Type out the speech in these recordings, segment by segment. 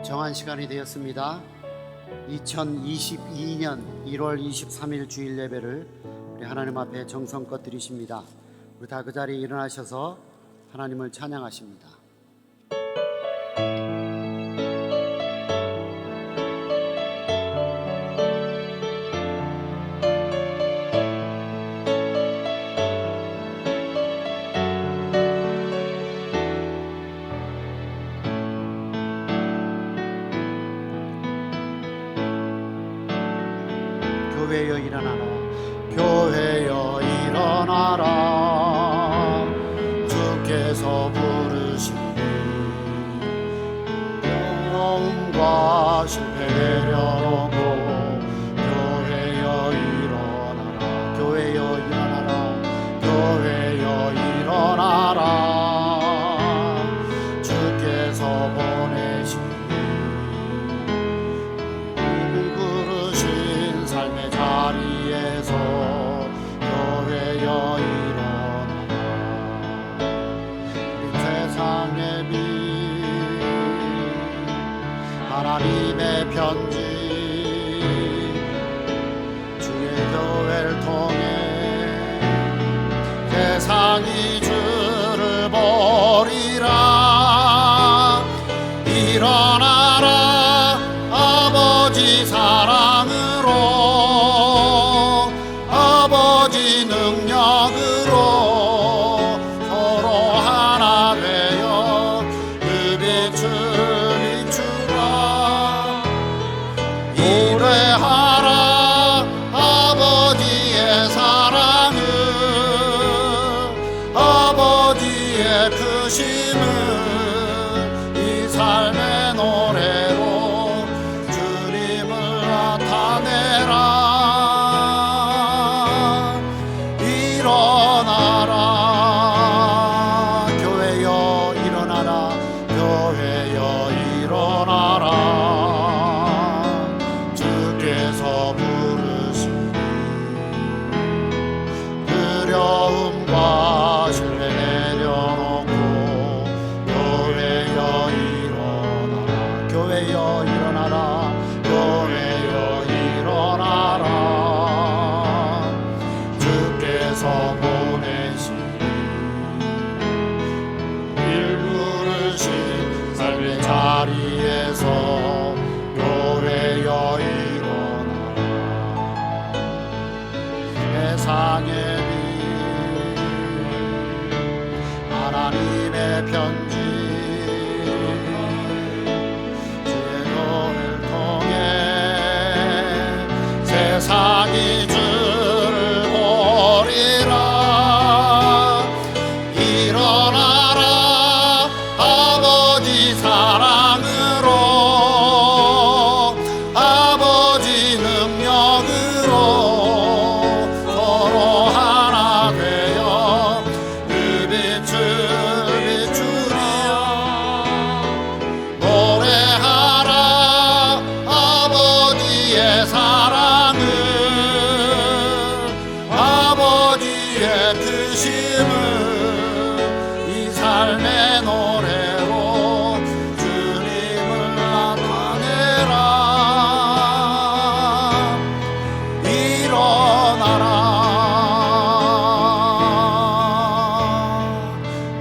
정한 시간이 되었습니다. 2022년 1월 23일 주일 예배를 우리 하나님 앞에 정성껏 드리십니다. 우리 다 그 자리에 일어나셔서 하나님을 찬양하십니다. 교회여 일어나라, 교회여 일어나라. 주께서 부르시니 영과 실패 내려놓고 교회여 일어나라, 교회여 일어나라, 교회여 일어나라. 주께서 보내시니 삶의 자리에서 교회여 일어나라. 우리 세상의 빛 하나님의 편지 주의 교회를 통해 세상이 주를 버리라. 일어나라 아버지 사랑으로, 아버지 능력으로 서로 하나 되어 그 빛을 비추라. 노래하라 아버지의 사랑을, 아버지의 크심을 이 삶의 노래로 주님을 나타내라. 일어나라 교회여 일어나라, 교회여 일어나라. 주께서 빚을 보리라. 일어나라 아버지 사랑으로, 아버지 능력으로 서로 하나 되어 그 빛을 비추리라. 노래하라 아버지의 사랑을, 아버지의 크심을 이 삶의 노래로 주님을 나타내라. 일어나라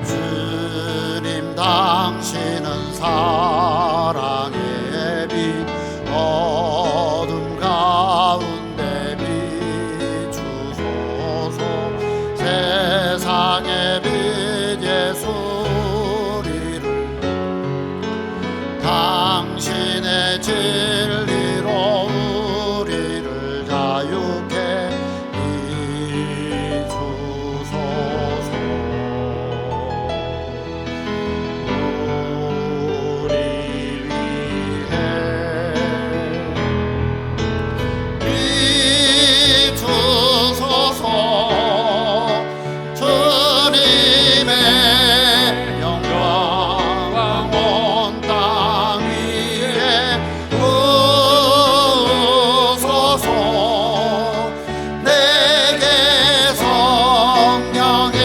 주님, 당신은 사랑의 빛, 어둠 가운데 비추소서. 세상의 빛 예수리를, 당신의 진리로 우리를 자유케 이주소서. 우리 위해 비추소서. 주님의 영광 온 땅 위에 부으소서. 내게 성령의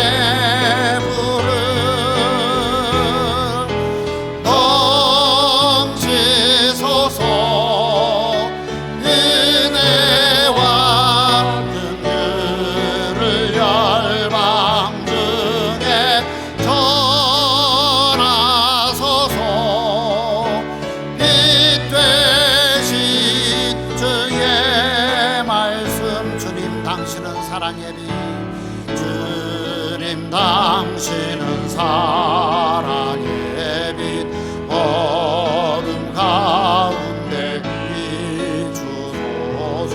불을 넘치소서. 은혜와 긍휼을 열방 중에 전하소서. 빛 되신 주의 말씀, 주님 당신은 사랑의 빛, 주님 당신은 사랑의 빛, 어둠 가운데 비추소서.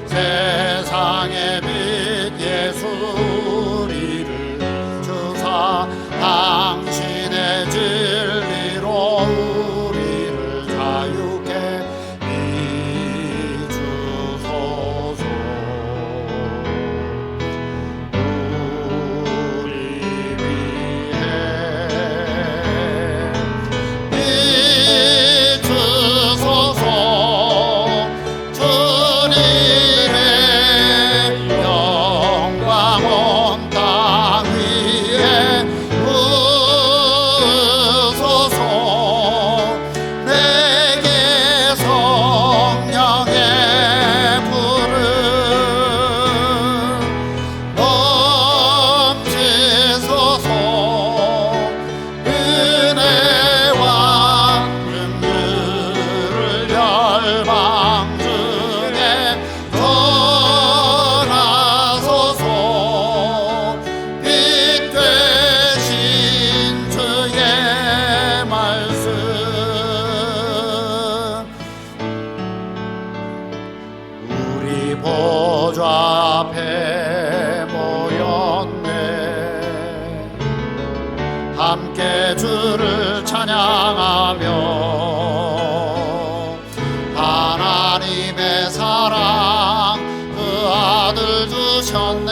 세상의 빛 예수리를 주사, 당신의 진리로 우리를 자유케 비추소서. 우리 위해 비추소서. 주님의 영광 온 땅 위에 부으소서. 내게 성령의 불을 넘치소서. 은혜와 긍휼을 열방 중에 전하소서. 빛 되신 주의 말씀, 우리 보좌 앞에 모였네. 함께 주를 찬양하며 하나님의 사랑 그 아들 주셨네.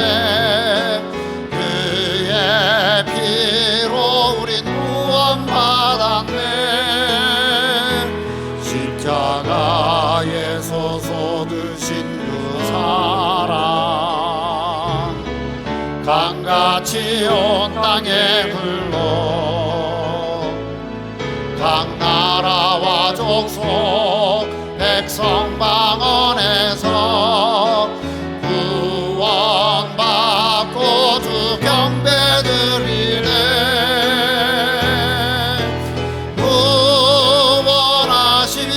그의 피로 우린 구원받았네. 십자가에 서서 드신 그 사랑, 강같이 온 땅에 흘러 각 나라와 족속 백성 방언에서 구원받고 주 경배드리네. 구원하시니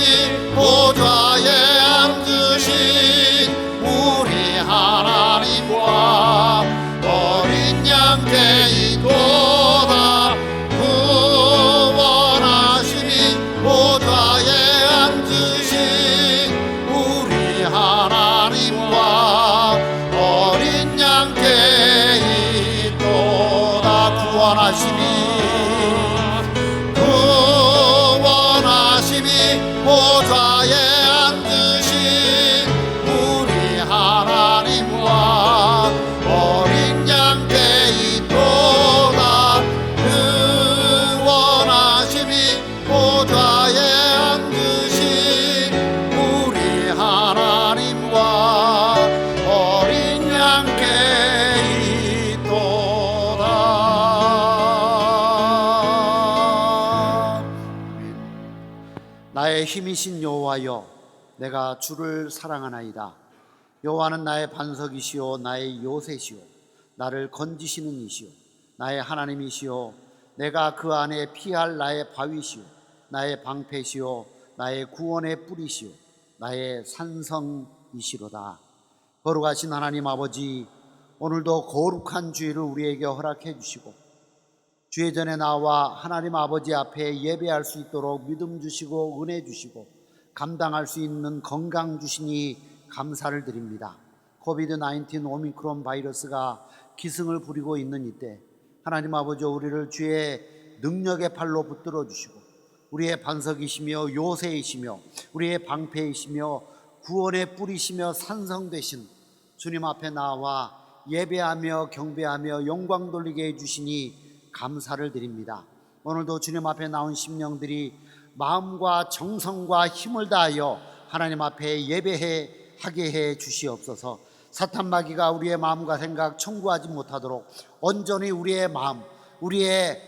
보좌에 앉으신 우리 하나님과 어린 양께 이도다. 구원하시니 보좌에 앉으신 우리 하나님 힘이신 여호와여, 내가 주를 사랑하나이다. 여호와는 나의 반석이시오 나의 요새시오 나를 건지시는 이시오 나의 하나님이시오, 내가 그 안에 피할 나의 바위시오 나의 방패시오 나의 구원의 뿌리시오 나의 산성이시로다. 거룩하신 하나님 아버지, 오늘도 거룩한 주일을 우리에게 허락해 주시고 주의 전에 나와 하나님 아버지 앞에 예배할 수 있도록 믿음 주시고 은혜 주시고 감당할 수 있는 건강 주시니 감사를 드립니다. 코비드-19 오미크론 바이러스가 기승을 부리고 있는 이때 하나님 아버지, 우리를 주의 능력의 팔로 붙들어 주시고 우리의 반석이시며 요새이시며 우리의 방패이시며 구원의 뿌리시며 산성 되신 주님 앞에 나와 예배하며 경배하며 영광 돌리게 해주시니 감사를 드립니다. 오늘도 주님 앞에 나온 심령들이 마음과 정성과 힘을 다하여 하나님 앞에 예배하게 해 주시옵소서. 사탄 마귀가 우리의 마음과 생각 청구하지 못하도록 온전히 우리의 마음, 우리의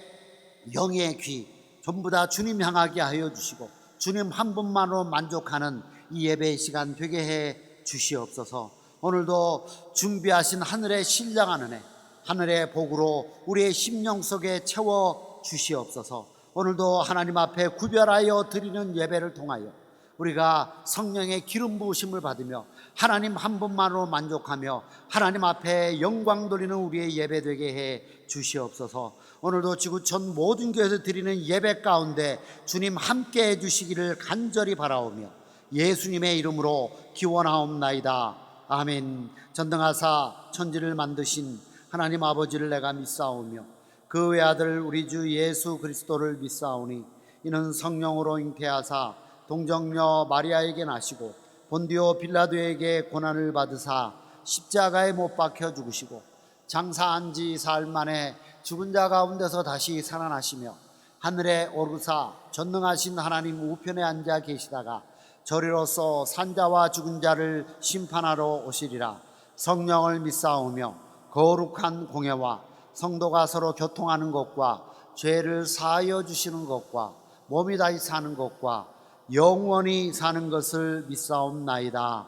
영의 귀 전부 다 주님 향하게 하여 주시고 주님 한 분만으로 만족하는 이 예배의 시간 되게 해 주시옵소서. 오늘도 준비하신 하늘의 신령한 은혜, 하늘의 복으로 우리의 심령 속에 채워 주시옵소서. 오늘도 하나님 앞에 구별하여 드리는 예배를 통하여 우리가 성령의 기름 부으심을 받으며 하나님 한 분만으로 만족하며 하나님 앞에 영광 돌리는 우리의 예배 되게 해 주시옵소서. 오늘도 지구촌 모든 교회에서 드리는 예배 가운데 주님 함께 해 주시기를 간절히 바라오며 예수님의 이름으로 기원하옵나이다. 아멘. 전능하사 천지를 만드신 하나님 아버지를 내가 믿사오며 그 외아들 우리 주 예수 그리스도를 믿사오니 이는 성령으로 잉태하사 동정녀 마리아에게 나시고 본디오 빌라도에게 고난을 받으사 십자가에 못 박혀 죽으시고 장사한 지 사흘 만에 죽은 자 가운데서 다시 살아나시며 하늘에 오르사 전능하신 하나님 우편에 앉아 계시다가 저리로서 산자와 죽은 자를 심판하러 오시리라. 성령을 믿사오며 거룩한 공예와 성도가 서로 교통하는 것과 죄를 사하여 주시는 것과 몸이 다시 사는 것과 영원히 사는 것을 믿사옵나이다.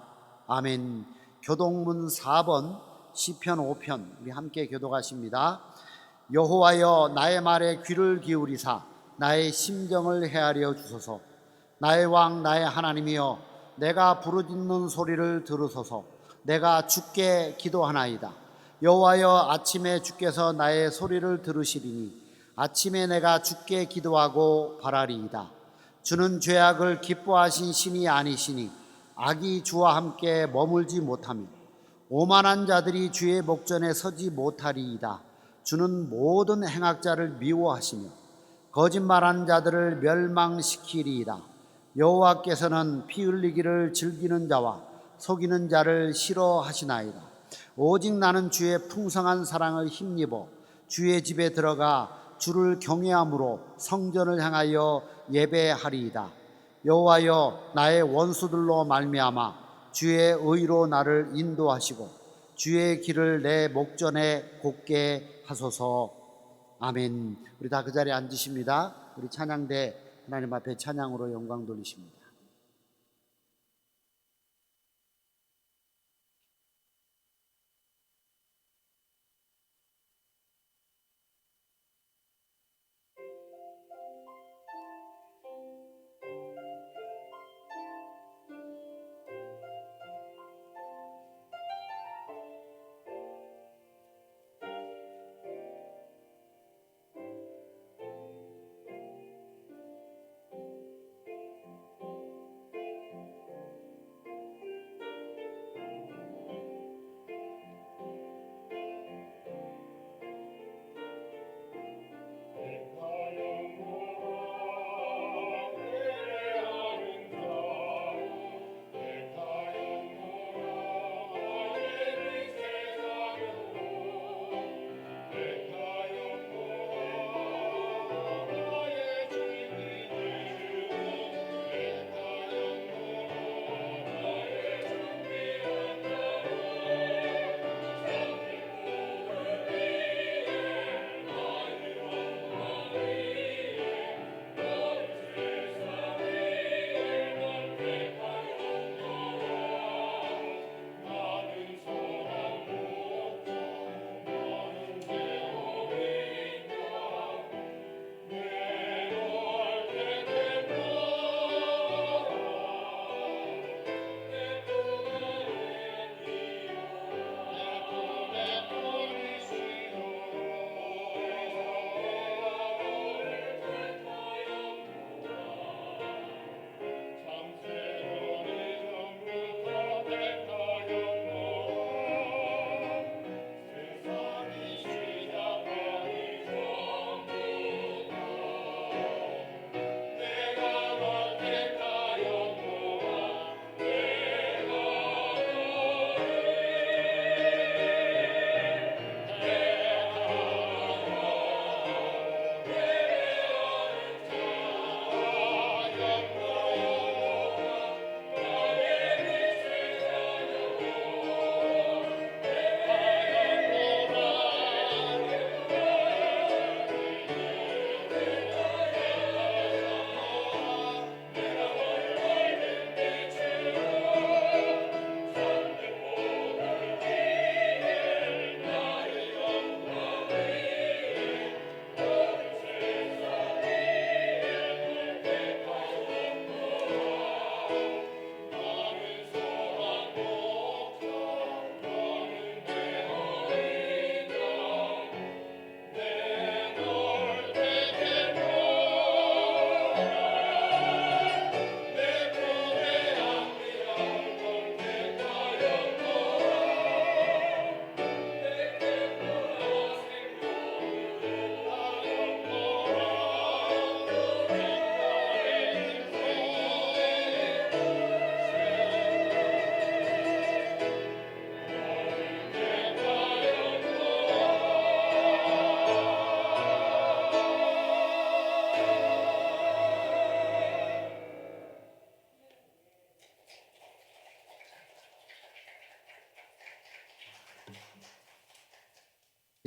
아멘. 교동문 4번 시편 5편 우리 함께 교독하십니다. 여호와여, 나의 말에 귀를 기울이사 나의 심정을 헤아려 주소서. 나의 왕 나의 하나님이여, 내가 부르짖는 소리를 들으소서. 내가 주께 기도하나이다. 여호와여, 아침에 주께서 나의 소리를 들으시리니 아침에 내가 주께 기도하고 바라리이다. 주는 죄악을 기뻐하신 신이 아니시니 악이 주와 함께 머물지 못하며 오만한 자들이 주의 목전에 서지 못하리이다. 주는 모든 행악자를 미워하시며 거짓말하는 자들을 멸망시키리이다. 여호와께서는 피 흘리기를 즐기는 자와 속이는 자를 싫어하시나이다. 오직 나는 주의 풍성한 사랑을 힘입어 주의 집에 들어가 주를 경외함으로 성전을 향하여 예배하리이다. 여호와여, 나의 원수들로 말미암아 주의 의로 나를 인도하시고 주의 길을 내 목전에 곧게 하소서. 아멘. 우리 다 그 자리에 앉으십니다. 우리 찬양대 하나님 앞에 찬양으로 영광 돌리십니다.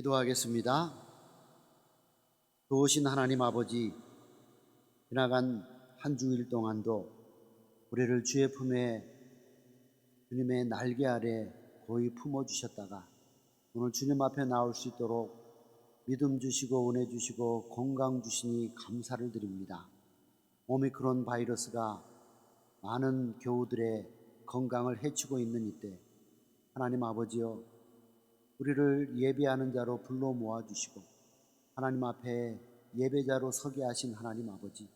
기도하겠습니다. 좋으신 하나님 아버지, 지나간 한 주일 동안도 우리를 주의 품에 주님의 날개 아래 고이 품어주셨다가 오늘 주님 앞에 나올 수 있도록 믿음 주시고 은혜 주시고 건강 주시니 감사를 드립니다. 오미크론 바이러스가 많은 교우들의 건강을 해치고 있는 이때 하나님 아버지여, 우리를 예배하는 자로 불러 모아주시고 하나님 앞에 예배자로 서게 하신 하나님 아버지,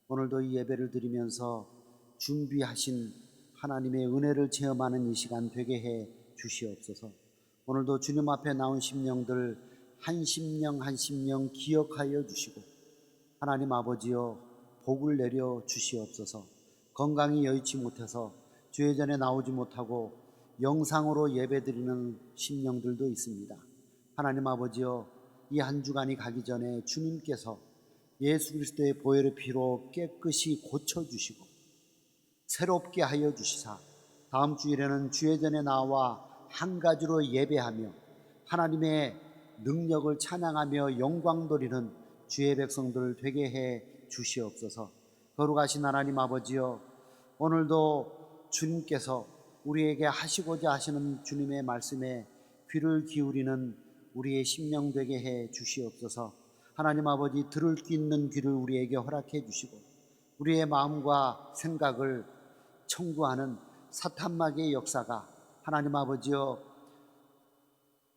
오늘도 이 예배를 드리면서 준비하신 하나님의 은혜를 체험하는 이 시간 되게 해 주시옵소서. 오늘도 주님 앞에 나온 심령들 한 심령 한 심령 기억하여 주시고 하나님 아버지여, 복을 내려 주시옵소서. 건강이 여의치 못해서 주의 전에 나오지 못하고 영상으로 예배드리는 심령들도 있습니다. 하나님 아버지여, 이 한 주간이 가기 전에 주님께서 예수 그리스도의 보혈의 피로 깨끗이 고쳐주시고 새롭게 하여 주시사 다음 주일에는 주의 전에 나와 한 가지로 예배하며 하나님의 능력을 찬양하며 영광 돌리는 주의 백성들 되게 해 주시옵소서. 거룩하신 하나님 아버지여, 오늘도 주님께서 우리에게 하시고자 하시는 주님의 말씀에 귀를 기울이는 우리의 심령 되게 해 주시옵소서. 하나님 아버지, 들을 수 있는 귀를 우리에게 허락해 주시고 우리의 마음과 생각을 청구하는 사탄마귀의 역사가 하나님 아버지여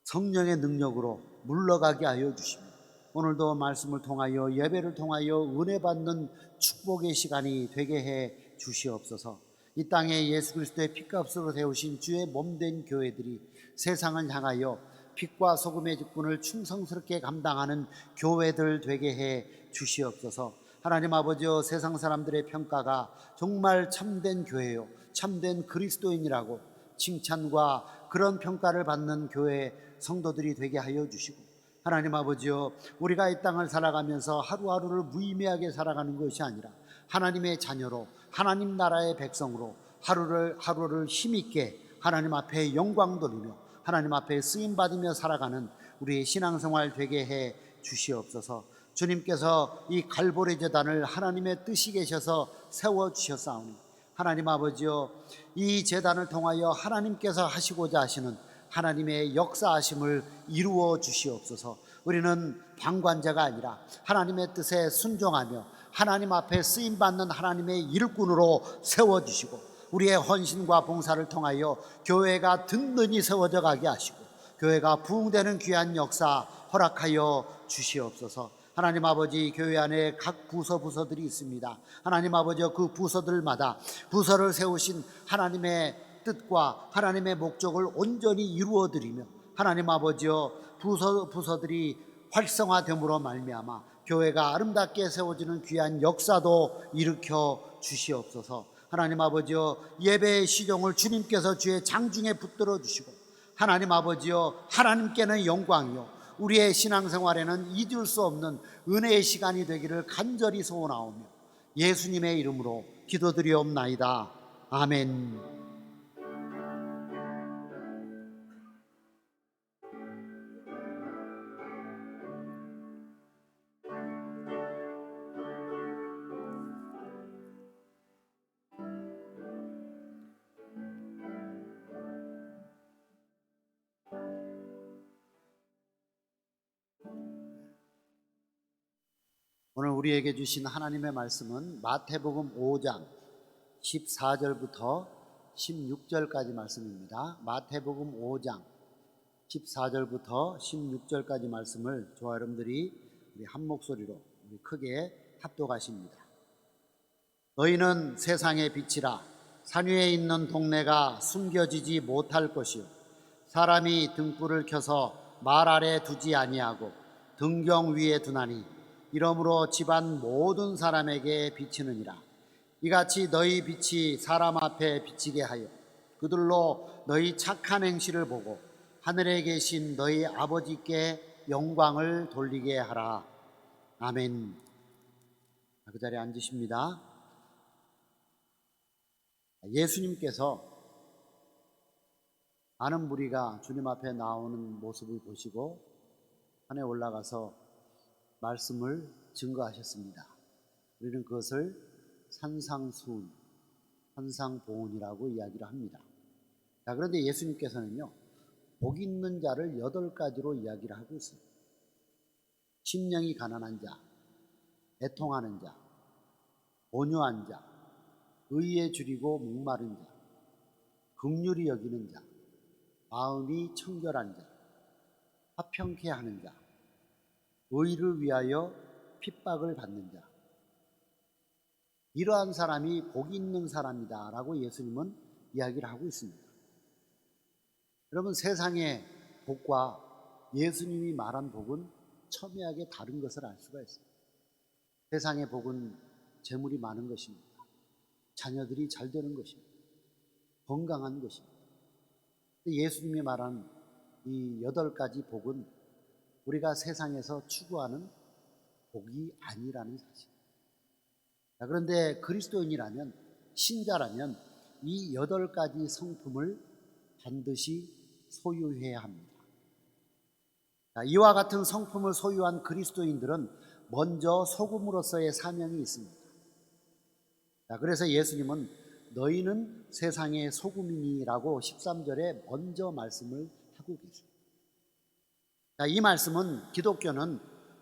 성령의 능력으로 물러가게 하여 주시며 오늘도 말씀을 통하여 예배를 통하여 은혜 받는 축복의 시간이 되게 해 주시옵소서. 이 땅에 예수 그리스도의 피값으로 세우신 주의 몸된 교회들이 세상을 향하여 빛과 소금의 직분을 충성스럽게 감당하는 교회들 되게 해 주시옵소서. 하나님 아버지여, 세상 사람들의 평가가 정말 참된 교회요 참된 그리스도인이라고 칭찬과 그런 평가를 받는 교회 성도들이 되게 하여 주시고 하나님 아버지여, 우리가 이 땅을 살아가면서 하루하루를 무의미하게 살아가는 것이 아니라 하나님의 자녀로 하나님 나라의 백성으로 하루를 힘있게 하나님 앞에 영광 돌리며 하나님 앞에 쓰임받으며 살아가는 우리의 신앙생활 되게 해 주시옵소서. 주님께서 이 갈보리 제단을 하나님의 뜻이 계셔서 세워주셨사오니 하나님 아버지여, 이 제단을 통하여 하나님께서 하시고자 하시는 하나님의 역사하심을 이루어 주시옵소서. 우리는 방관자가 아니라 하나님의 뜻에 순종하며 하나님 앞에 쓰임받는 하나님의 일꾼으로 세워주시고 우리의 헌신과 봉사를 통하여 교회가 든든히 세워져 가게 하시고 교회가 부흥되는 귀한 역사 허락하여 주시옵소서. 하나님 아버지, 교회 안에 각 부서들이 있습니다. 하나님 아버지, 그 부서들마다 부서를 세우신 하나님의 뜻과 하나님의 목적을 온전히 이루어드리며 하나님 아버지여, 부서들이 활성화됨으로 말미암아 교회가 아름답게 세워지는 귀한 역사도 일으켜 주시옵소서. 하나님 아버지여, 예배의 시종을 주님께서 주의 장중에 붙들어 주시고 하나님 아버지여, 하나님께는 영광이요 우리의 신앙생활에는 잊을 수 없는 은혜의 시간이 되기를 간절히 소원하오며 예수님의 이름으로 기도드리옵나이다. 아멘. 오늘 우리에게 주신 하나님의 말씀은 마태복음 5장 14절부터 16절까지 말씀입니다. 마태복음 5장 14절부터 16절까지 말씀을 저와 여러분들이 우리 한 목소리로 우리 크게 합독하십니다. 너희는 세상의 빛이라. 산 위에 있는 동네가 숨겨지지 못할 것이요 사람이 등불을 켜서 말 아래 두지 아니하고 등경 위에 두나니 이러므로 집안 모든 사람에게 비치느니라. 이같이 너희 빛이 사람 앞에 비치게 하여 그들로 너희 착한 행실을 보고 하늘에 계신 너희 아버지께 영광을 돌리게 하라. 아멘. 그 자리에 앉으십니다. 예수님께서 많은 무리가 주님 앞에 나오는 모습을 보시고 산에 올라가서 말씀을 증거하셨습니다. 우리는 그것을 산상수훈, 산상보훈이라고 이야기를 합니다. 자, 그런데 예수님께서는요, 복 있는 자를 8가지로 이야기를 하고 있습니다. 심령이 가난한 자, 애통하는 자, 온유한 자, 의에 줄이고 목마른 자, 긍휼히 여기는 자, 마음이 청결한 자, 화평케 하는 자, 의를 위하여 핍박을 받는 자, 이러한 사람이 복 있는 사람이다 라고 예수님은 이야기를 하고 있습니다. 여러분, 세상의 복과 예수님이 말한 복은 첨예하게 다른 것을 알 수가 있어요. 세상의 복은 재물이 많은 것입니다. 자녀들이 잘 되는 것입니다. 건강한 것입니다. 예수님이 말한 이 8가지 복은 우리가 세상에서 추구하는 복이 아니라는 사실. 그런데 그리스도인이라면, 신자라면 이 8가지 성품을 반드시 소유해야 합니다. 이와 같은 성품을 소유한 그리스도인들은 먼저 소금으로서의 사명이 있습니다. 그래서 예수님은 너희는 세상의 소금이니라고 13절에 먼저 말씀을 하고 계세요. 이 말씀은 기독교는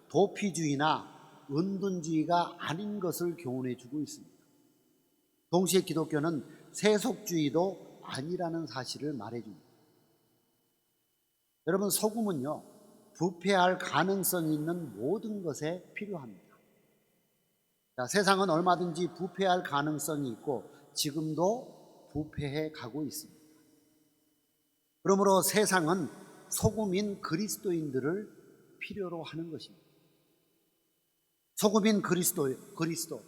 도피주의나 은둔주의가 아닌 것을 교훈해 주고 있습니다. 동시에 기독교는 세속주의도 아니라는 사실을 말해 줍니다. 여러분, 소금은요, 부패할 가능성이 있는 모든 것에 필요합니다. 세상은 얼마든지 부패할 가능성이 있고 지금도 부패해 가고 있습니다. 그러므로 세상은 소금인 그리스도인들을 필요로 하는 것입니다. 소금인 그리스도,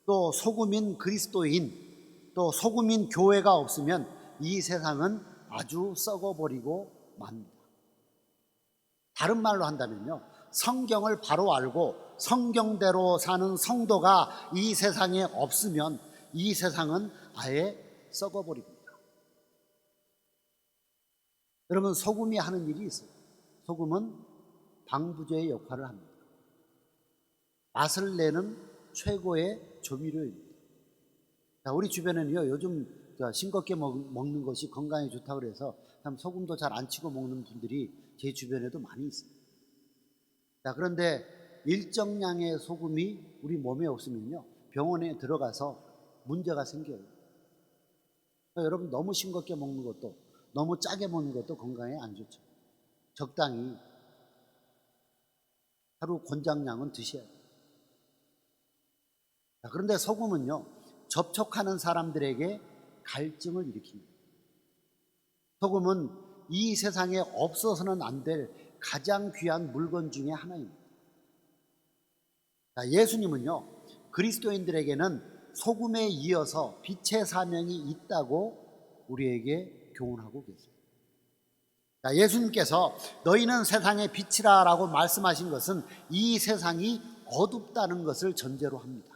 또 소금인 그리스도인, 또 소금인 교회가 없으면 이 세상은 아주 썩어버리고 맙니다. 다른 말로 한다면요, 성경을 바로 알고 성경대로 사는 성도가 이 세상에 없으면 이 세상은 아예 썩어버립니다. 여러분, 소금이 하는 일이 있어요. 소금은 방부제의 역할을 합니다. 맛을 내는 최고의 조미료입니다. 우리 주변에는요, 요즘 싱겁게 먹는 것이 건강에 좋다고 그래서 참 소금도 잘 안 치고 먹는 분들이 제 주변에도 많이 있어요. 그런데 일정량의 소금이 우리 몸에 없으면요, 병원에 들어가서 문제가 생겨요. 여러분, 너무 싱겁게 먹는 것도, 너무 짜게 먹는 것도 건강에 안 좋죠. 적당히 하루 권장량은 드셔야 돼요. 그런데 소금은요, 접촉하는 사람들에게 갈증을 일으킵니다. 소금은 이 세상에 없어서는 안 될 가장 귀한 물건 중에 하나입니다. 예수님은요, 그리스도인들에게는 소금에 이어서 빛의 사명이 있다고 우리에게 교훈하고 계세요. 예수님께서 너희는 세상의 빛이라 라고 말씀하신 것은 이 세상이 어둡다는 것을 전제로 합니다.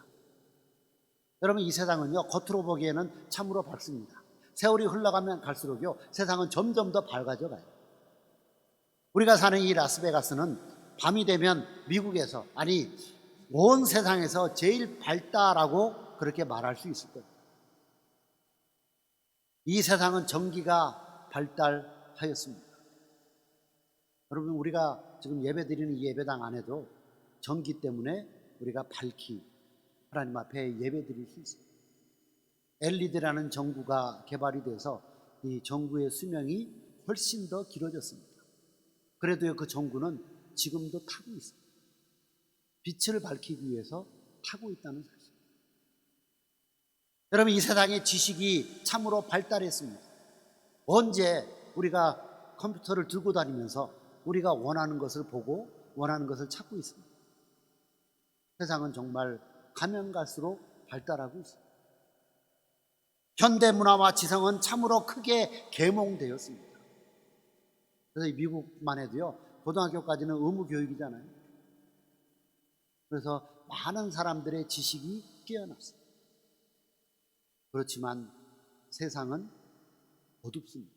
여러분, 이 세상은요, 겉으로 보기에는 참으로 밝습니다. 세월이 흘러가면 갈수록요, 세상은 점점 더 밝아져 가요. 우리가 사는 이 라스베가스는 밤이 되면 미국에서, 아니 온 세상에서 제일 밝다라고 그렇게 말할 수 있을 거예요. 이 세상은 전기가 발달하였습니다. 여러분, 우리가 지금 예배드리는 이 예배당 안에도 전기 때문에 우리가 밝히 하나님 앞에 예배드릴 수 있습니다. LED라는 전구가 개발이 돼서 이 전구의 수명이 훨씬 더 길어졌습니다. 그래도 그 전구는 지금도 타고 있습니다. 빛을 밝히기 위해서 타고 있다는 사실. 여러분, 이 세상의 지식이 참으로 발달했습니다. 언제 우리가 컴퓨터를 들고 다니면서 우리가 원하는 것을 보고 원하는 것을 찾고 있습니다. 세상은 정말 가면 갈수록 발달하고 있습니다. 현대문화와 지성은 참으로 크게 계몽되었습니다. 그래서 미국만 해도요, 고등학교까지는 의무 교육이잖아요. 그래서 많은 사람들의 지식이 뛰어났습니다. 그렇지만 세상은 어둡습니다.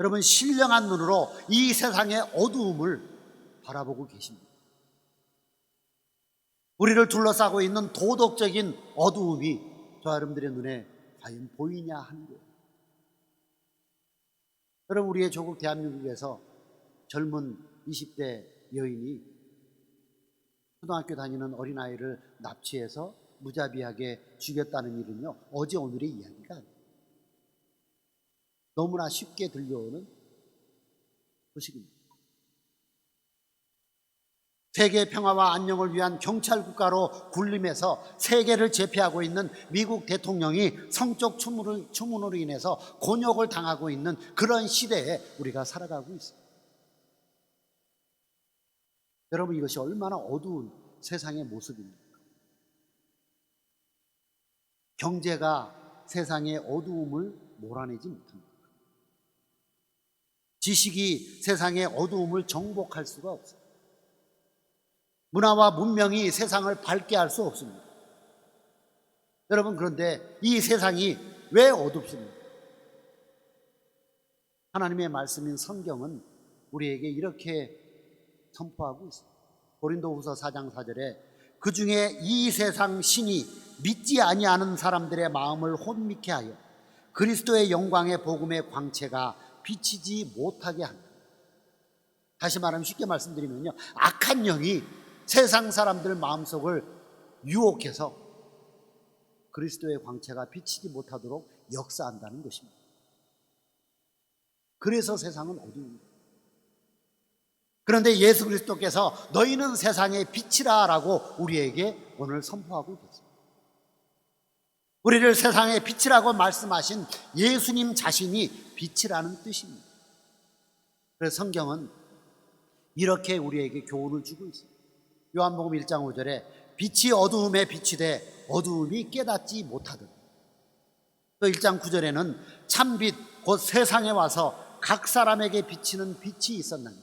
여러분, 신령한 눈으로 이 세상의 어두움을 바라보고 계십니다. 우리를 둘러싸고 있는 도덕적인 어두움이 저와 여러분들의 눈에 과연 보이냐 하는 거예요. 여러분, 우리의 조국 대한민국에서 젊은 20대 여인이 초등학교 다니는 어린아이를 납치해서 무자비하게 죽였다는 일은요, 어제 오늘의 이야기가 아니에요. 너무나 쉽게 들려오는 소식입니다. 세계 평화와 안녕을 위한 경찰 국가로 군림해서 세계를 제패하고 있는 미국 대통령이 성적 추문으로 인해서 곤욕을 당하고 있는 그런 시대에 우리가 살아가고 있습니다. 여러분, 이것이 얼마나 어두운 세상의 모습입니까? 경제가 세상의 어두움을 몰아내지 못합니다. 지식이 세상의 어두움을 정복할 수가 없어요. 문화와 문명이 세상을 밝게 할 수 없습니다. 여러분, 그런데 이 세상이 왜 어둡습니까? 하나님의 말씀인 성경은 우리에게 이렇게 선포하고 있습니다. 고린도후서 4장 4절에 그 중에 이 세상 신이 믿지 아니하는 사람들의 마음을 혼미케 하여 그리스도의 영광의 복음의 광채가 비치지 못하게 한다. 다시 말하면, 쉽게 말씀드리면요, 악한 영이 세상 사람들 마음속을 유혹해서 그리스도의 광채가 비치지 못하도록 역사한다는 것입니다. 그래서 세상은 어두웁니다. 그런데 예수 그리스도께서 너희는 세상의 빛이라 라고 우리에게 오늘 선포하고 계십니다. 우리를 세상의 빛이라고 말씀하신 예수님 자신이 빛이라는 뜻입니다. 그래서 성경은 이렇게 우리에게 교훈을 주고 있습니다. 요한복음 1장 5절에 빛이 어두움에 비치되 어두움이 깨닫지 못하더라. 또 1장 9절에는 참빛 곧 세상에 와서 각 사람에게 비치는 빛이 있었나니,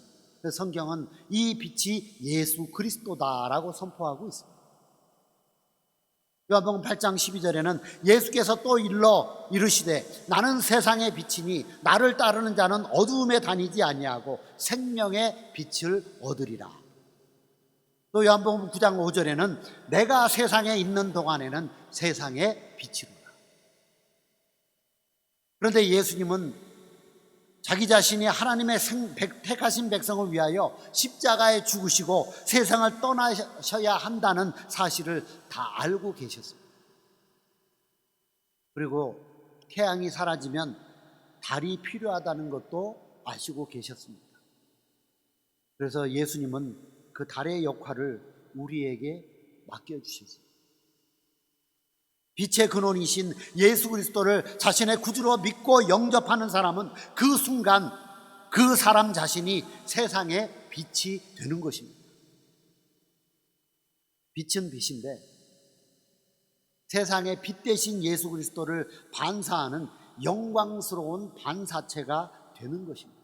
성경은 이 빛이 예수 그리스도다라고 선포하고 있습니다. 요한복음 8장 12절에는 예수께서 또 일러 이르시되 나는 세상의 빛이니 나를 따르는 자는 어두움에 다니지 아니하고 생명의 빛을 얻으리라. 또 요한복음 9장 5절에는 내가 세상에 있는 동안에는 세상의 빛이로라. 그런데 예수님은 자기 자신이 하나님의 택하신 백성을 위하여 십자가에 죽으시고 세상을 떠나셔야 한다는 사실을 다 알고 계셨습니다. 그리고 태양이 사라지면 달이 필요하다는 것도 아시고 계셨습니다. 그래서 예수님은 그 달의 역할을 우리에게 맡겨주셨습니다. 빛의 근원이신 예수 그리스도를 자신의 구주로 믿고 영접하는 사람은 그 순간 그 사람 자신이 세상의 빛이 되는 것입니다. 빛은 빛인데 세상의 빛 대신 예수 그리스도를 반사하는 영광스러운 반사체가 되는 것입니다.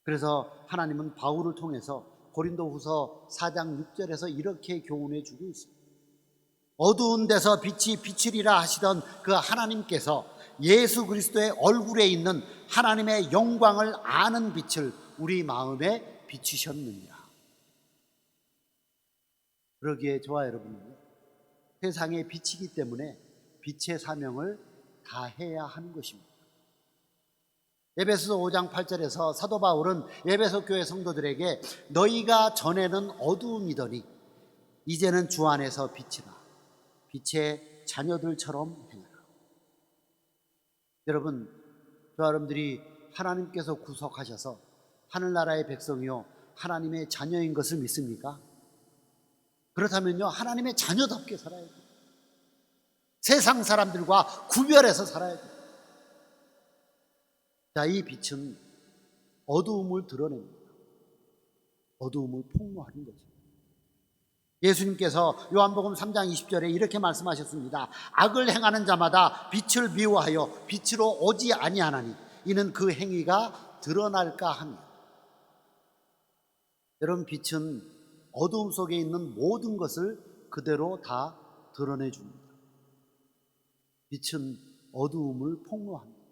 그래서 하나님은 바울을 통해서 고린도후서 4장 6절에서 이렇게 교훈해 주고 있습니다. 어두운 데서 빛이 비치리라 하시던 그 하나님께서 예수 그리스도의 얼굴에 있는 하나님의 영광을 아는 빛을 우리 마음에 비추셨느니라. 그러기에 저와 여러분은 세상의 빛이기 때문에 빛의 사명을 다해야 하는 것입니다. 에베소서 5장 8절에서 사도 바울은 에베소 교회 성도들에게 너희가 전에는 어두움이더니 이제는 주 안에서 빛이라 빛의 자녀들처럼 행하라. 여러분, 저와 여러분들이 하나님께서 구속하셔서 하늘나라의 백성이요 하나님의 자녀인 것을 믿습니까? 그렇다면요, 하나님의 자녀답게 살아야 돼요. 세상 사람들과 구별해서 살아야 돼요. 자, 이 빛은 어두움을 드러냅니다. 어두움을 폭로하는 거죠. 예수님께서 요한복음 3장 20절에 이렇게 말씀하셨습니다. 악을 행하는 자마다 빛을 미워하여 빛으로 오지 아니하나니 이는 그 행위가 드러날까 합니다. 여러분, 빛은 어두움 속에 있는 모든 것을 그대로 다 드러내줍니다. 빛은 어두움을 폭로합니다.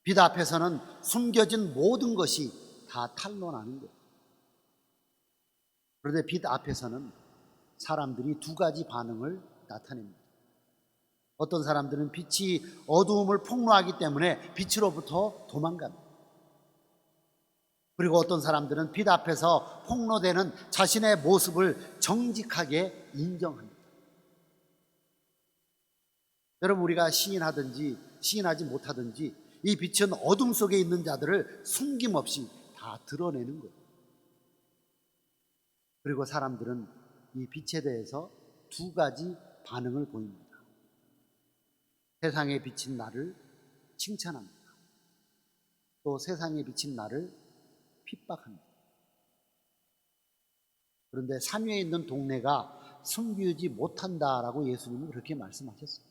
빛 앞에서는 숨겨진 모든 것이 다 탄로나는 거예요. 그런데 빛 앞에서는 사람들이 두 가지 반응을 나타냅니다. 어떤 사람들은 빛이 어두움을 폭로하기 때문에 빛으로부터 도망갑니다. 그리고 어떤 사람들은 빛 앞에서 폭로되는 자신의 모습을 정직하게 인정합니다. 여러분, 우리가 시인하든지 시인하지 못하든지 이 빛은 어둠 속에 있는 자들을 숨김없이 다 드러내는 거예요. 그리고 사람들은 이 빛에 대해서 두 가지 반응을 보입니다. 세상에 비친 나를 칭찬합니다. 또 세상에 비친 나를 핍박합니다. 그런데 산 위에 있는 동네가 숨기지 못한다라고 예수님은 그렇게 말씀하셨어요.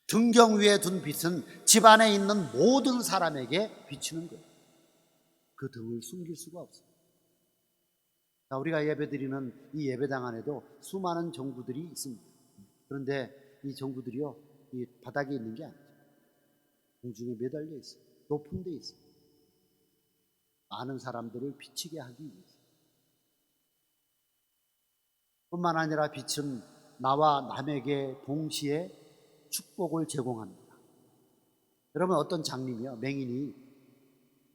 등경 위에 둔 빛은 집 안에 있는 모든 사람에게 비추는 거예요. 그 등을 숨길 수가 없어요. 자, 우리가 예배드리는 이 예배당 안에도 수많은 전구들이 있습니다. 그런데 이 전구들이요, 이 바닥에 있는 게 아니죠. 공중에 매달려 있어요. 높은 데 있어요. 많은 사람들을 비치게 하기 위해서. 뿐만 아니라 빛은 나와 남에게 동시에 축복을 제공합니다. 여러분, 어떤 장님이요, 맹인이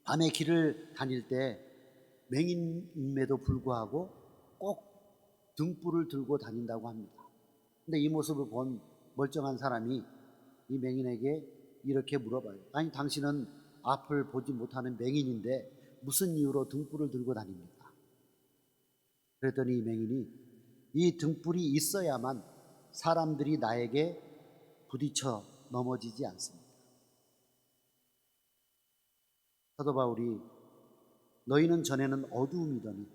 밤에 길을 다닐 때 맹인임에도 불구하고 꼭 등불을 들고 다닌다고 합니다. 근데 이 모습을 본 멀쩡한 사람이 이 맹인에게 이렇게 물어봐요. 아니, 당신은 앞을 보지 못하는 맹인인데 무슨 이유로 등불을 들고 다닙니까? 그랬더니 이 맹인이 이 등불이 있어야만 사람들이 나에게 부딪혀 넘어지지 않습니다. 사도 바울이 너희는 전에는 어두움이더니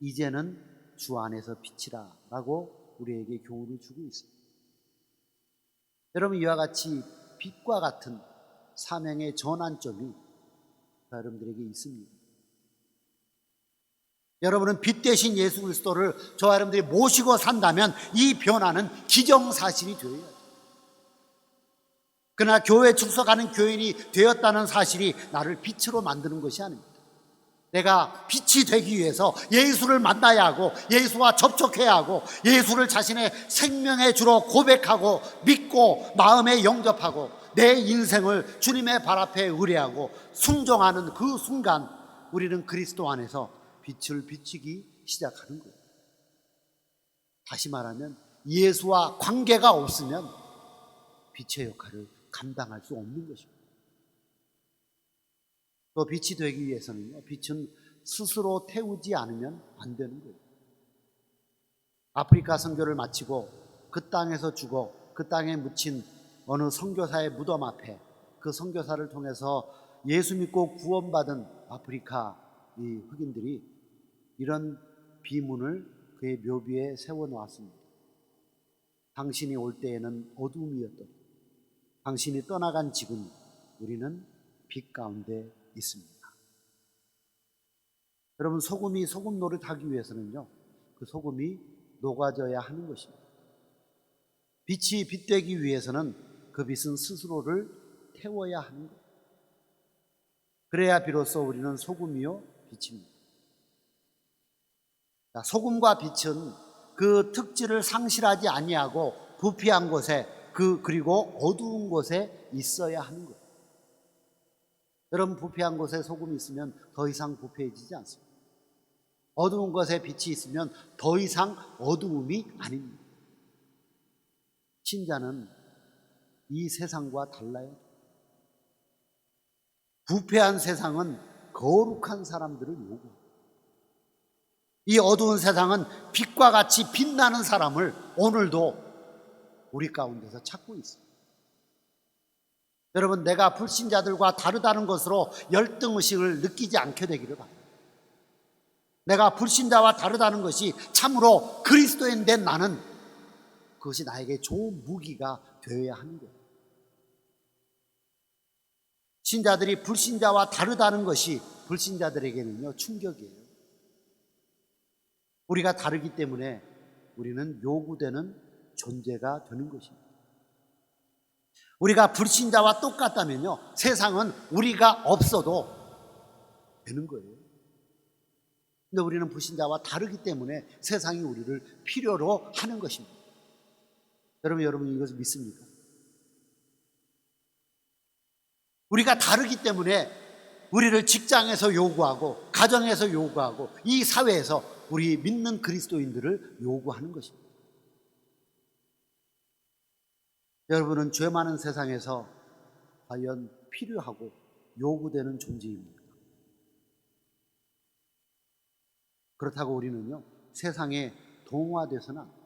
이제는 주 안에서 빛이라 라고 우리에게 교훈을 주고 있습니다. 여러분, 이와 같이 빛과 같은 사명의 전환점이 여러분들에게 있습니다. 여러분은 빛 대신 예수 그리스도를 저와 여러분들이 모시고 산다면 이 변화는 기정사실이 되어야 돼요. 그러나 교회에 축석하는 교인이 되었다는 사실이 나를 빛으로 만드는 것이 아닙니다. 내가 빛이 되기 위해서 예수를 만나야 하고 예수와 접촉해야 하고 예수를 자신의 생명의 주로 고백하고 믿고 마음에 영접하고 내 인생을 주님의 발 앞에 의뢰하고 순종하는 그 순간 우리는 그리스도 안에서 빛을 비치기 시작하는 거예요. 다시 말하면 예수와 관계가 없으면 빛의 역할을 감당할 수 없는 것입니다. 또 빛이 되기 위해서는요, 빛은 스스로 태우지 않으면 안 되는 거예요. 아프리카 선교를 마치고 그 땅에서 죽어 그 땅에 묻힌 어느 선교사의 무덤 앞에 그 선교사를 통해서 예수 믿고 구원받은 아프리카 이 흑인들이 이런 비문을 그의 묘비에 세워놓았습니다. 당신이 올 때에는 어두움이었던, 당신이 떠나간 지금 우리는 빛 가운데 있습니다. 여러분, 소금이 소금 노릇하기 위해서는요, 그 소금이 녹아져야 하는 것입니다. 빛이 빛되기 위해서는 그 빛은 스스로를 태워야 하는 것. 그래야 비로소 우리는 소금이요 빛입니다. 자, 소금과 빛은 그 특질을 상실하지 아니하고 부패한 곳에 그리고 어두운 곳에 있어야 하는 것. 여러분, 부패한 곳에 소금이 있으면 더 이상 부패해지지 않습니다. 어두운 곳에 빛이 있으면 더 이상 어두움이 아닙니다. 신자는 이 세상과 달라요. 부패한 세상은 거룩한 사람들을 요구합니다. 이 어두운 세상은 빛과 같이 빛나는 사람을 오늘도 우리 가운데서 찾고 있습니다. 여러분, 내가 불신자들과 다르다는 것으로 열등의식을 느끼지 않게 되기를 바랍니다. 내가 불신자와 다르다는 것이 참으로 그리스도인 된 나는 그것이 나에게 좋은 무기가 되어야 하는 거예요. 신자들이 불신자와 다르다는 것이 불신자들에게는요 충격이에요. 우리가 다르기 때문에 우리는 요구되는 존재가 되는 것입니다. 우리가 불신자와 똑같다면요, 세상은 우리가 없어도 되는 거예요. 근데 우리는 불신자와 다르기 때문에 세상이 우리를 필요로 하는 것입니다. 여러분 이것을 믿습니까? 우리가 다르기 때문에 우리를 직장에서 요구하고 가정에서 요구하고 이 사회에서 우리 믿는 그리스도인들을 요구하는 것입니다. 여러분은 죄 많은 세상에서 과연 필요하고 요구되는 존재입니까? 그렇다고 우리는요, 세상에 동화돼서는 안 돼요.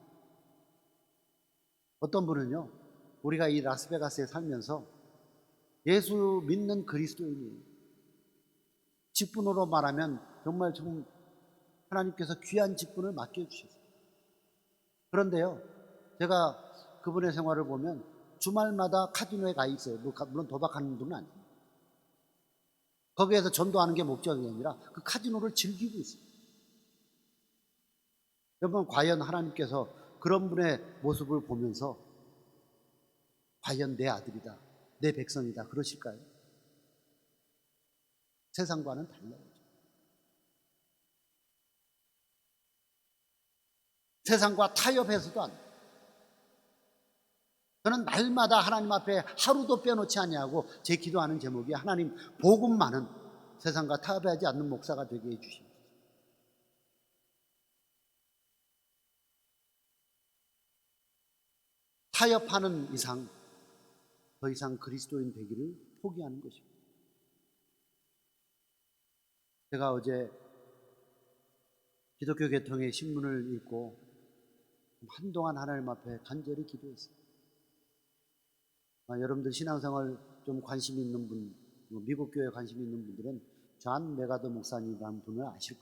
어떤 분은요, 우리가 이 라스베가스에 살면서 예수 믿는 그리스도인이에요. 직분으로 말하면 정말 하나님께서 귀한 직분을 맡겨주셨어요. 그런데요, 제가 그분의 생활을 보면 주말마다 카지노에 가 있어요. 물론 도박하는 분은 아니에요. 거기에서 전도하는 게 목적이 아니라 그 카지노를 즐기고 있어요. 여러분, 과연 하나님께서 그런 분의 모습을 보면서 과연 내 아들이다, 내 백성이다 그러실까요? 세상과는 달라요. 세상과 타협해서도 안 돼요. 저는 날마다 하나님 앞에 하루도 빼놓지 아니하고 제 기도하는 제목이 하나님 복음만은 세상과 타협하지 않는 목사가 되게 해주십니다. 타협하는 이상 더 이상 그리스도인 되기를 포기하는 것입니다. 제가 어제 기독교 계통의 신문을 읽고 한동안 하나님 앞에 간절히 기도했어요. 여러분들 신앙생활 좀 관심 있는 분, 미국 교회에 관심 있는 분들은 존 메가더 목사님이라는 분을 아실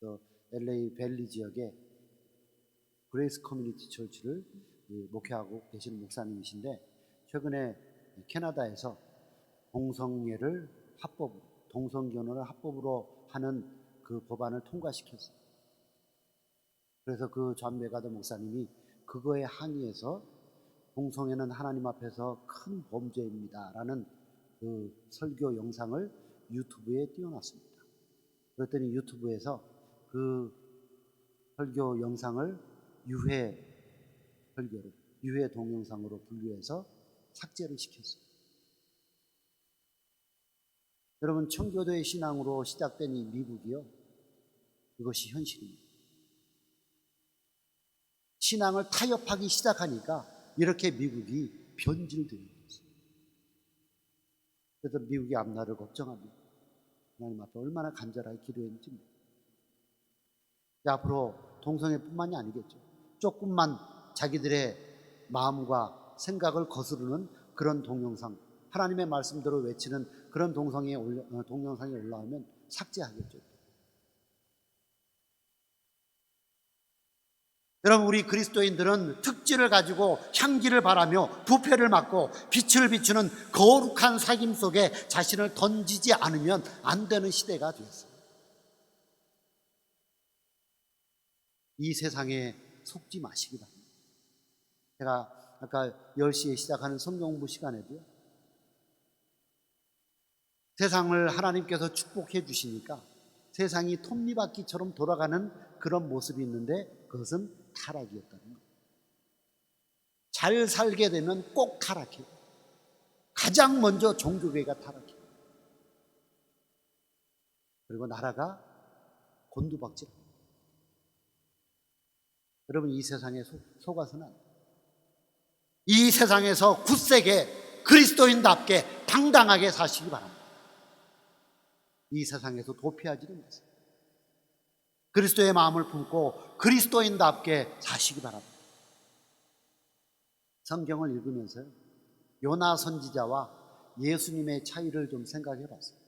거예요. LA 밸리 지역의 그레이스 커뮤니티 처치를 목회하고 계시는 목사님이신데, 최근에 캐나다에서 동성애를 동성결혼을 합법으로 하는 그 법안을 통과시켰어요. 그래서 그 존 메가더 목사님이 그거에 항의해서 동성애는 하나님 앞에서 큰 범죄입니다 라는 그 설교 영상을 유튜브에 띄워놨습니다. 그랬더니 유튜브에서 그 설교 영상을 유해 동영상으로 분류해서 삭제를 시켰어요. 여러분, 청교도의 신앙으로 시작된 이 미국이요, 이것이 현실입니다. 신앙을 타협하기 시작하니까 이렇게 미국이 변질되는 거죠. 그래서 미국의 앞날을 걱정합니다. 하나님 앞에 얼마나 간절하게 기도했는지. 앞으로 동성애뿐만이 아니겠죠. 조금만 자기들의 마음과 생각을 거스르는 그런 동영상, 하나님의 말씀대로 외치는 그런 동영상이 올라오면 삭제하겠죠. 여러분, 우리 그리스도인들은 특질을 가지고 향기를 바라며 부패를 막고 빛을 비추는 거룩한 사귐 속에 자신을 던지지 않으면 안 되는 시대가 되었어요. 이 세상에 속지 마시기 바랍니다. 제가 아까 10시에 시작하는 성경 공부 시간에도요, 세상을 하나님께서 축복해 주시니까 세상이 톱니바퀴처럼 돌아가는 그런 모습이 있는데 그것은 타락이었다는 거예요. 잘 살게 되면 꼭 타락해요. 가장 먼저 종교계가 타락해요. 그리고 나라가 곤두박질합니다. 여러분, 이 세상에 속아서는 안 돼요. 이 세상에서 굳세게 그리스도인답게 당당하게 사시기 바랍니다. 이 세상에서 도피하지는 마세요. 그리스도의 마음을 품고 그리스도인답게 사시기 바랍니다. 성경을 읽으면서요, 요나 선지자와 예수님의 차이를 좀 생각해 봤어요.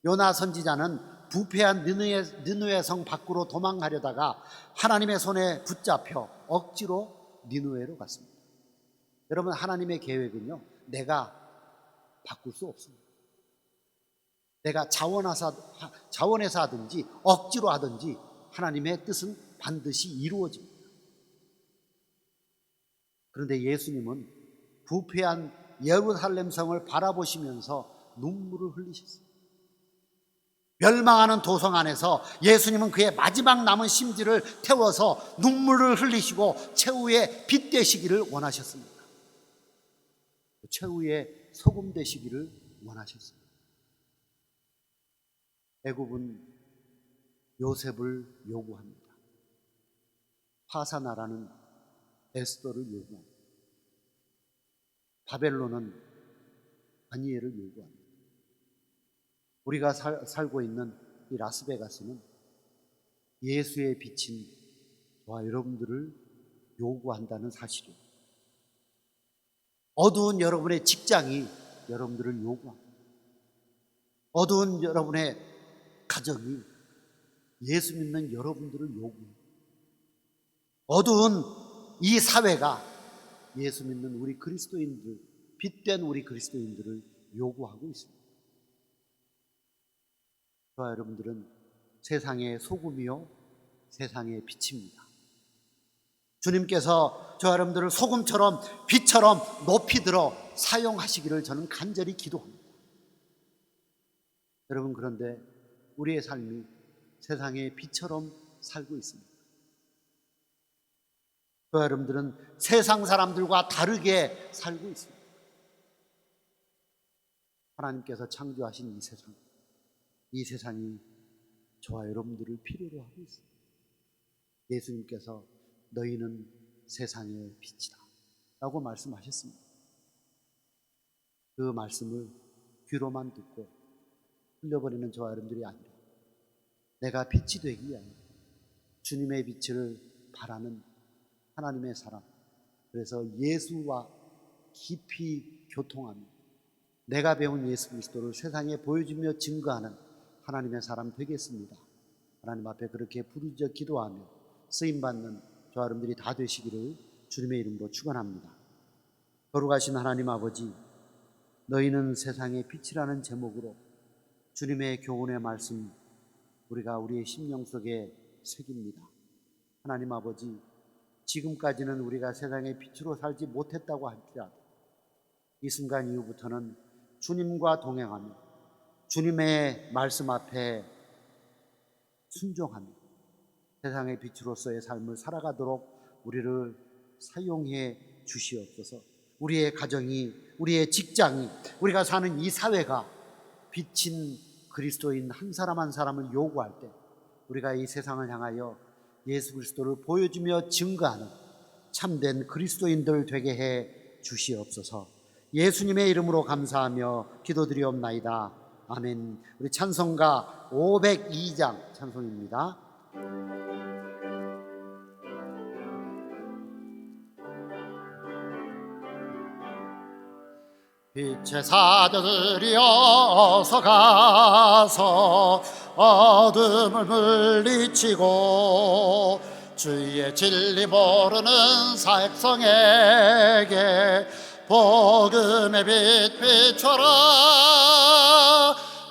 요나 선지자는 부패한 느느웨 성 밖으로 도망가려다가 하나님의 손에 붙잡혀 억지로 느느웨로 갔습니다. 여러분, 하나님의 계획은요, 내가 바꿀 수 없습니다. 내가 자원해서 하든지 억지로 하든지 하나님의 뜻은 반드시 이루어집니다. 그런데 예수님은 부패한 예루살렘 성을 바라보시면서 눈물을 흘리셨어요. 멸망하는 도성 안에서 예수님은 그의 마지막 남은 심지를 태워서 눈물을 흘리시고 최후의 빛 되시기를 원하셨습니다. 최후의 소금 되시기를 원하셨습니다. 애굽은 요셉을 요구합니다. 파사나라는 에스더를 요구합니다. 바벨론은 다니엘을 요구합니다. 우리가 살고 있는 이 라스베가스는 예수의 빛인 저와 여러분들을 요구한다는 사실이에요. 어두운 여러분의 직장이 여러분들을 요구합니다. 어두운 여러분의 가정이 예수 믿는 여러분들을 요구해요. 어두운 이 사회가 예수 믿는 우리 그리스도인들, 빛된 우리 그리스도인들을 요구하고 있습니다. 저와 여러분들은 세상의 소금이요 세상의 빛입니다. 주님께서 저와 여러분들을 소금처럼 빛처럼 높이 들어 사용하시기를 저는 간절히 기도합니다. 여러분, 그런데 우리의 삶이 세상의 빛처럼 살고 있습니다. 저와 여러분들은 세상 사람들과 다르게 살고 있습니다. 하나님께서 창조하신 이 세상이 저와 여러분들을 필요로 하고 있습니다. 예수님께서 너희는 세상의 빛이다 라고 말씀하셨습니다. 그 말씀을 귀로만 듣고 흘려버리는 저와 여러분들이 아니라 내가 빛이 되기 위하여 주님의 빛을 바라는 하나님의 사람, 그래서 예수와 깊이 교통하며 내가 배운 예수 그리스도를 세상에 보여주며 증거하는 하나님의 사람 되겠습니다. 하나님 앞에 그렇게 부르짖어 기도하며 쓰임받는 저와 여러분들이 다 되시기를 주님의 이름으로 축원합니다. 거룩하신 하나님 아버지, 너희는 세상의 빛이라는 제목으로 주님의 교훈의 말씀 우리가 우리의 심령 속에 새깁니다. 하나님 아버지, 지금까지는 우리가 세상의 빛으로 살지 못했다고 할지라도 이 순간 이후부터는 주님과 동행하며 주님의 말씀 앞에 순종하며 세상의 빛으로서의 삶을 살아가도록 우리를 사용해 주시옵소서. 우리의 가정이, 우리의 직장이, 우리가 사는 이 사회가 빛인 그리스도인 한 사람 한 사람을 요구할 때 우리가 이 세상을 향하여 예수 그리스도를 보여주며 증거하는 참된 그리스도인들 되게 해 주시옵소서. 예수님의 이름으로 감사하며 기도드리옵나이다. 아멘. 우리 찬송가 502장 찬송입니다. 빛의 사자들이 어서 가서 어둠을 물리치고 주의 진리 모르는 백성에게 복음의 빛 비춰라.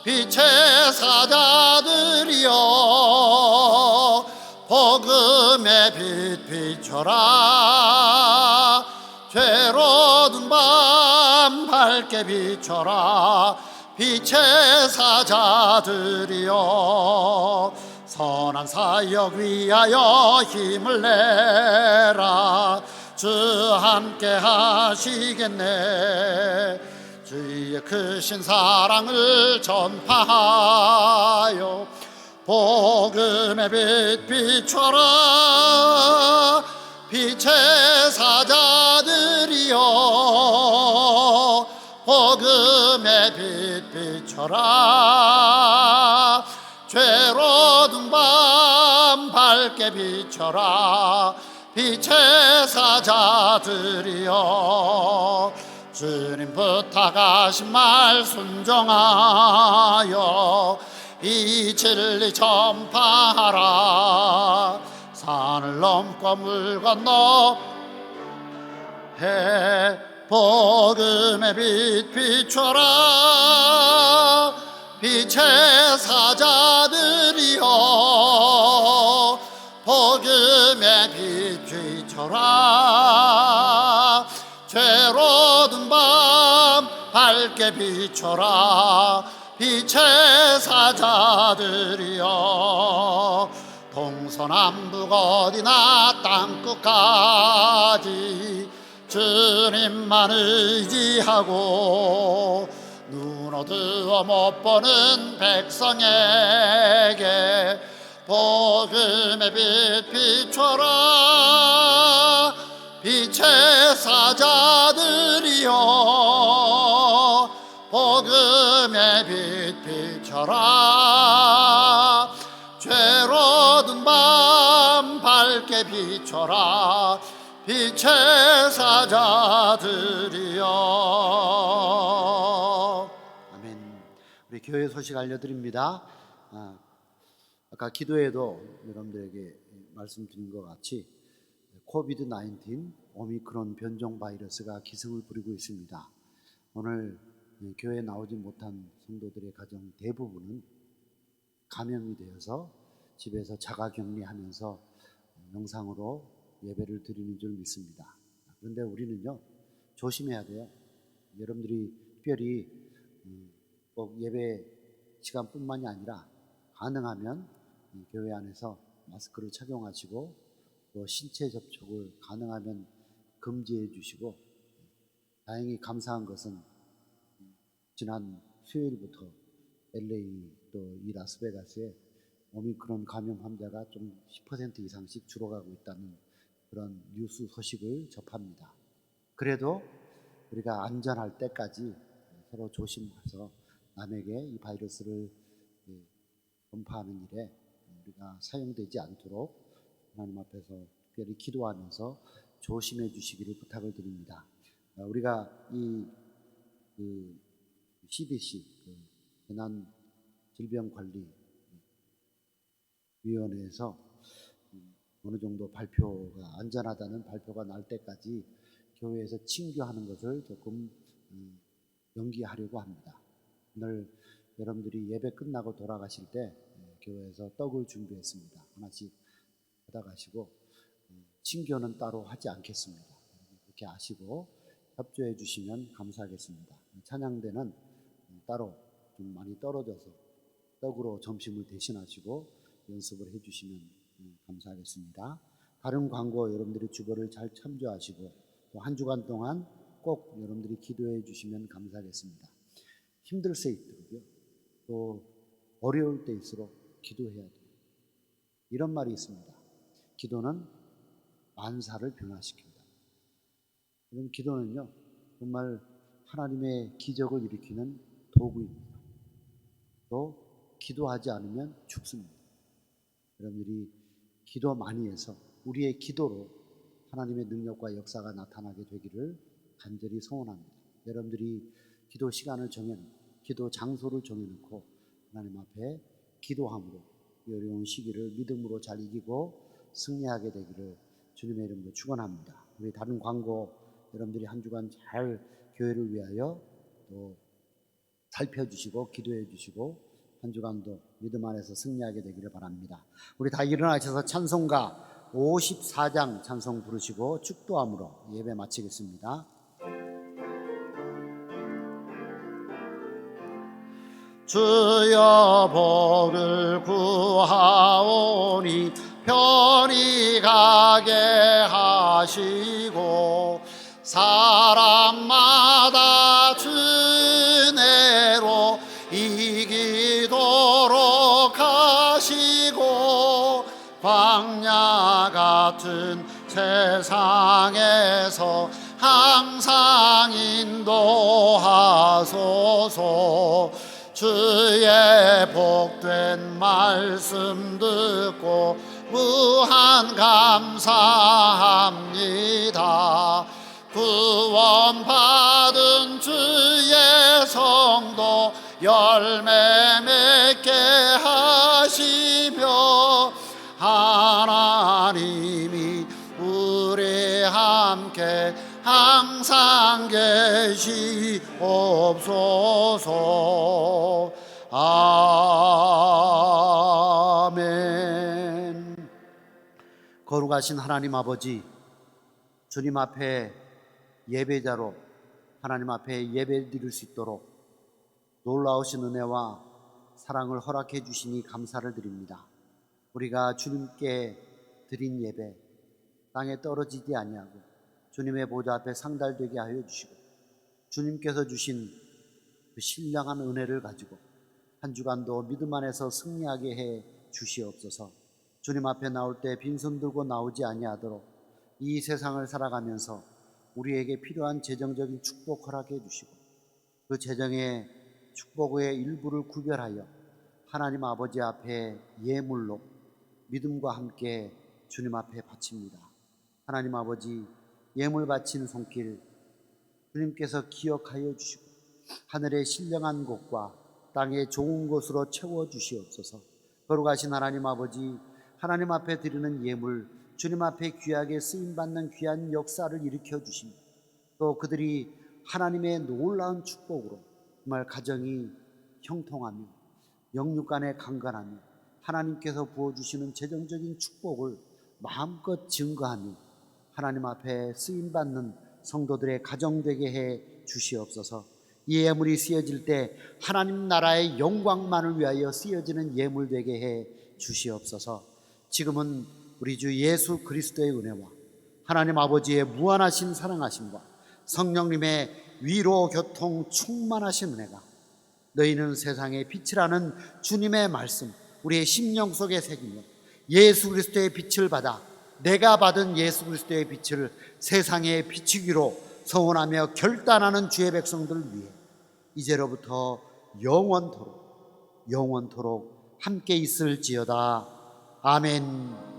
빛의 사자들이여 복음의 빛 비춰라. 죄로운 밤 밝게 비춰라. 빛의 사자들이여 선한 사역 위하여 힘을 내라. 주 함께 하시겠네. 주의 크신 사랑을 전파하여 복음의 빛 비춰라. 빛의 사자들이여 복음의 빛 비춰라. 죄로운 밤 밝게 비춰라. 빛의 사자들이여 주님 부탁하신 말 순종하여 이 진리 전파하라. 산을 넘고 물 건너 해 복음의 빛 비춰라. 빛의 사자들이여 복음의 빛 비춰라. 죄로든 밤 밝게 비춰라. 빛의 사자들이여 동서남북 어디나 땅끝까지 주님만 의지하고 눈 어두워 못 보는 백성에게 복음의 빛 비춰라. 빛의 사자들이여 복음의 빛 비춰라. 죄로든 밤 밝게 비춰라. 빛의 사자들이여. 아멘. 우리 교회 소식 알려드립니다. 아까 기도에도 여러분들에게 말씀드린 것 같이 코비드-19 오미크론 변종 바이러스가 기승을 부리고 있습니다. 오늘 교회에 나오지 못한 성도들의 가정 대부분은 감염이 되어서 집에서 자가격리하면서 영상으로 예배를 드리는 줄 믿습니다. 그런데 우리는요 조심해야 돼요. 여러분들이 특별히 꼭 예배 시간뿐만이 아니라 가능하면 교회 안에서 마스크를 착용하시고 또 신체 접촉을 가능하면 금지해 주시고, 다행히 감사한 것은 지난 수요일부터 LA 또 이 라스베가스에 오미크론 감염 환자가 좀 10% 이상씩 줄어가고 있다는 그런 뉴스 소식을 접합니다. 그래도 우리가 안전할 때까지 서로 조심해서 남에게 이 바이러스를 전파하는 일에 우리가 사용되지 않도록 하나님 앞에서 특별히 기도하면서 조심해 주시기를 부탁을 드립니다. 우리가 이 CDC 재난질병관리위원회에서 어느 정도 발표가 안전하다는 발표가 날 때까지 교회에서 친교하는 것을 조금 연기하려고 합니다. 오늘 여러분들이 예배 끝나고 돌아가실 때 교회에서 떡을 준비했습니다. 하나씩 받아가시고 친교는 따로 하지 않겠습니다. 이렇게 아시고 협조해 주시면 감사하겠습니다. 찬양대는 따로 좀 많이 떨어져서 떡으로 점심을 대신하시고 연습을 해 주시면 감사하겠습니다. 다른 광고 여러분들이 주보를 잘 참조하시고 또 한 주간 동안 꼭 여러분들이 기도해 주시면 감사하겠습니다. 힘들 때일수록요, 또 어려울 때일수록 기도해야 돼요. 이런 말이 있습니다. 기도는 만사를 변화시킨다. 그럼 기도는요 정말 하나님의 기적을 일으키는 도구입니다. 또 기도하지 않으면 죽습니다. 여러분들이 기도 많이 해서 우리의 기도로 하나님의 능력과 역사가 나타나게 되기를 간절히 소원합니다. 여러분들이 기도 시간을 정해놓고 기도 장소를 정해놓고 하나님 앞에 기도함으로 이 어려운 시기를 믿음으로 잘 이기고 승리하게 되기를 주님의 이름으로 축원합니다. 우리 다른 광고 여러분들이 한 주간 잘 교회를 위하여 또 살펴주시고 기도해 주시고 한 주간도 믿음 안에서 승리하게 되기를 바랍니다. 우리 다 일어나셔서 찬송가 54장 찬송 부르시고 축도함으로 예배 마치겠습니다. 주여 복을 구하오니 편히 가게 하시고 사람마다 주내로 이기도록 하시고 광야 같은 세상에서 항상 인도하소서. 주의 복된 말씀 듣고 무한 감사합니다. 구원 받은 주의 성도 열매 맺게 하시며 하나님이 우리 함께 항상 계시옵소서. 아멘. 거룩하신 하나님 아버지, 주님 앞에 예배자로 하나님 앞에 예배 드릴 수 있도록 놀라우신 은혜와 사랑을 허락해 주시니 감사를 드립니다. 우리가 주님께 드린 예배 땅에 떨어지지 아니하고 주님의 보좌 앞에 상달되게 하여 주시고 주님께서 주신 그 신령한 은혜를 가지고 한 주간도 믿음 안에서 승리하게 해 주시옵소서. 주님 앞에 나올 때 빈손 들고 나오지 아니하도록 이 세상을 살아가면서 우리에게 필요한 재정적인 축복 허락해 주시고 그 재정의 축복의 일부를 구별하여 하나님 아버지 앞에 예물로 믿음과 함께 주님 앞에 바칩니다. 하나님 아버지, 예물 바치는 손길 주님께서 기억하여 주시고 하늘의 신령한 곳과 땅의 좋은 곳으로 채워 주시옵소서. 거룩하신 하나님 아버지, 하나님 앞에 드리는 예물 주님 앞에 귀하게 쓰임받는 귀한 역사를 일으켜 주십니다. 또 그들이 하나님의 놀라운 축복으로 정말 가정이 형통하며 영육간에 강건하며 하나님께서 부어주시는 재정적인 축복을 마음껏 증거하며 하나님 앞에 쓰임받는 성도들의 가정 되게 해 주시옵소서. 이 예물이 쓰여질 때 하나님 나라의 영광만을 위하여 쓰여지는 예물 되게 해 주시옵소서. 지금은 우리 주 예수 그리스도의 은혜와 하나님 아버지의 무한하신 사랑하심과 성령님의 위로 교통 충만하신 은혜가 너희는 세상의 빛이라는 주님의 말씀 우리의 심령 속에 새기며 예수 그리스도의 빛을 받아 내가 받은 예수 그리스도의 빛을 세상에 비추기로 서원하며 결단하는 주의 백성들을 위해 이제로부터 영원토록 함께 있을지어다. 아멘.